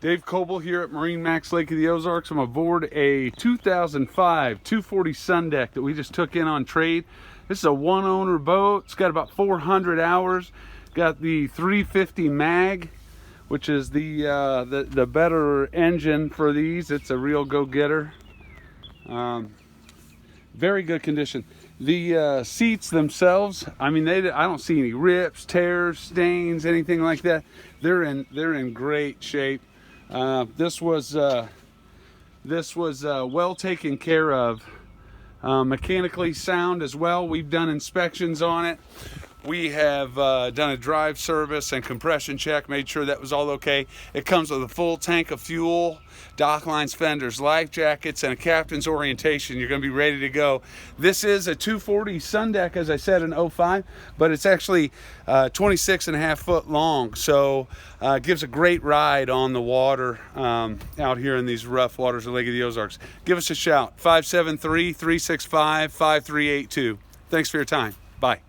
Dave Coble here at MarineMax Lake of the Ozarks. I'm aboard a 2005 240 Sundeck that we just took in on trade. This is a one-owner boat. It's got about 400 hours. Got the 350 mag, which is the better engine for these. It's a real go-getter. Very good condition. The seats themselves, I mean, I don't see any rips, tears, stains, anything like that. They're in great shape. This was well taken care of, mechanically sound as well. We've done inspections on it. We have done a drive service and compression check, made sure that was all okay. It comes with a full tank of fuel, dock lines, fenders, life jackets, and a captain's orientation. You're going to be ready to go. This is a 240 Sundeck, as I said, in 05, but it's actually 26.5 foot long, so it gives a great ride on the water out here in these rough waters of Lake of the Ozarks. Give us a shout, 573-365-5382. Thanks for your time. Bye.